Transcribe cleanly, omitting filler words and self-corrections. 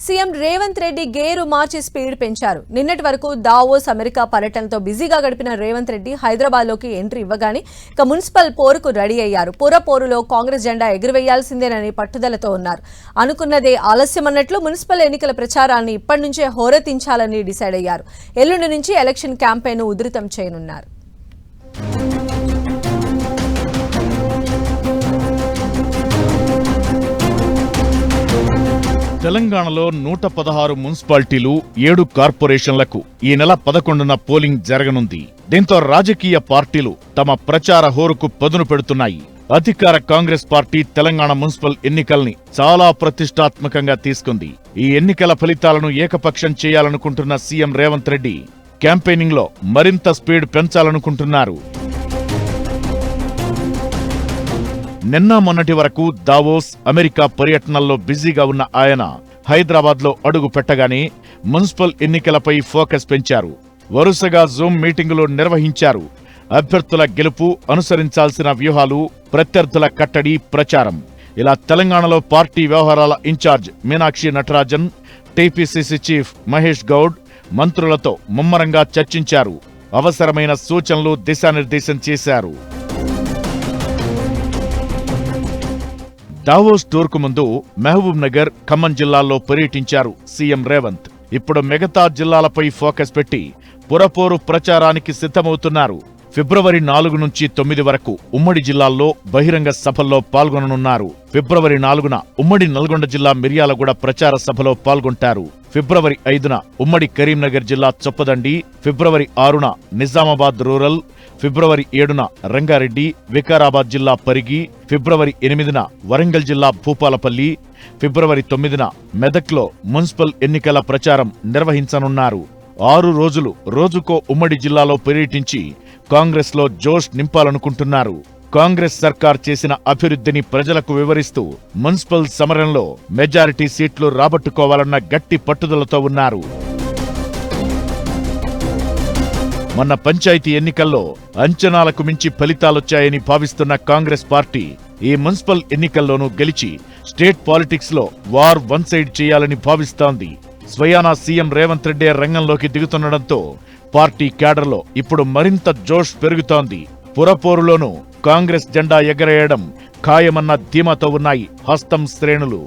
CM Revanth Reddy gear మార్చి speed పెంచారు. నిన్నటి వరకు దావోస్ అమెరికా పర్యటనతో బిజీగా గడిపిన రేవంత్ రెడ్డి హైదరాబాద్లోకి ఎంట్రీ ఇవ్వగానే ఇక మున్సిపల్ పోరుకు రెడీ అయ్యారు. పోరులో కాంగ్రెస్ జెండా ఎగురవేయాల్సిందేనని పట్టుదలతో ఉన్నారు. అనుకున్నదే ఆలస్యమన్నట్లు మున్సిపల్ ఎన్నికల ప్రచారాన్ని ఇప్పటి నుంచే హోరెత్తించాలని డిసైడ్ అయ్యారు. ఎల్లుండి నుంచి ఎలక్షన్ క్యాంపెయిన్ ఉధృతం చేయనున్నారు. తెలంగాణలో 116 మున్సిపాలిటీలు 7 కార్పొరేషన్లకు ఈ నెల 11న పోలింగ్ జరగనుంది. దీంతో రాజకీయ పార్టీలు తమ ప్రచార హోరుకు పదును పెడుతున్నాయి. అధికార కాంగ్రెస్ పార్టీ తెలంగాణ మున్సిపల్ ఎన్నికల్ని చాలా ప్రతిష్టాత్మకంగా తీసుకుంది. ఈ ఎన్నికల ఫలితాలను ఏకపక్షం చేయాలనుకుంటున్న సీఎం రేవంత్ రెడ్డి క్యాంపెయినింగ్ లో మరింత స్పీడ్ పెంచాలనుకుంటున్నారు. నిన్న మొన్నటి వరకు దావోస్ అమెరికా పర్యటనల్లో బిజీగా ఉన్న ఆయన హైదరాబాద్లో అడుగు పెట్టగానే మున్సిపల్ ఎన్నికలపై ఫోకస్ పెంచారు. వరుసగా జూమ్ మీటింగులు నిర్వహించారు. అభ్యర్థుల గెలుపు, అనుసరించాల్సిన వ్యూహాలు, ప్రత్యర్థుల కట్టడి, ప్రచారం ఇలా తెలంగాణలో పార్టీ వ్యవహారాల incharge Meenakshi Natarajan, TPCC chief Mahesh Goud మంత్రులతో ముమ్మరంగా చర్చించారు. అవసరమైన సూచనలు, దిశానిర్దేశం చేశారు. దావోస్ టూర్కు ముందు మహబూబ్ నగర్, ఖమ్మం జిల్లాల్లో పర్యటించారు సీఎం రేవంత్. ఇప్పుడు మిగతా జిల్లాలపై ఫోకస్ పెట్టి పురపోరు ప్రచారానికి సిద్ధమవుతున్నారు. ఫిబ్రవరి 4 నుంచి 9 వరకు ఉమ్మడి జిల్లాల్లో బహిరంగ సభల్లో పాల్గొననున్నారు. ఫిబ్రవరి 4న ఉమ్మడి నల్గొండ జిల్లా మిర్యాలగూడ ప్రచార సభలో పాల్గొంటారు. ఫిబ్రవరి 5న ఉమ్మడి కరీంనగర్ జిల్లా చొప్పదండి, ఫిబ్రవరి 6న నిజామాబాద్ రూరల్, ఫిబ్రవరి 7న రంగారెడ్డి, వికారాబాద్ జిల్లా పరిగి, ఫిబ్రవరి 8న వరంగల్ జిల్లా భూపాలపల్లి, ఫిబ్రవరి 9న మెదక్లో మున్సిపల్ ఎన్నికల ప్రచారం నిర్వహించనున్నారు. 6 రోజులు రోజుకో ఉమ్మడి జిల్లాలో పర్యటించి కాంగ్రెస్ లో జోష్ నింపాలనుకుంటున్నారు. కాంగ్రెస్ సర్కార్ చేసిన అభివృద్ధిని ప్రజలకు వివరిస్తూ మున్సిపల్ సమరంలో మెజారిటీ సీట్లు రాబట్టుకోవాలన్న గట్టి పట్టుదలతో ఉన్నారు. మొన్న పంచాయతీ ఎన్నికల్లో అంచనాలకు మించి ఫలితాలొచ్చాయని భావిస్తున్న కాంగ్రెస్ పార్టీ ఈ మున్సిపల్ ఎన్నికల్లోనూ గెలిచి స్టేట్ పాలిటిక్స్ లో వార్ వన్ సైడ్ చేయాలని భావిస్తోంది. స్వయానా సీఎం రేవంత్ రెడ్డి రంగంలోకి దిగుతుండటంతో పార్టీ క్యాడర్లో ఇప్పుడు మరింత జోష్ పెరుగుతోంది. పురపోరులోనూ కాంగ్రెస్ జెండా ఎగరేయడం ఖాయమన్న ధీమాతో ఉన్నాయి హస్తం శ్రేణులు.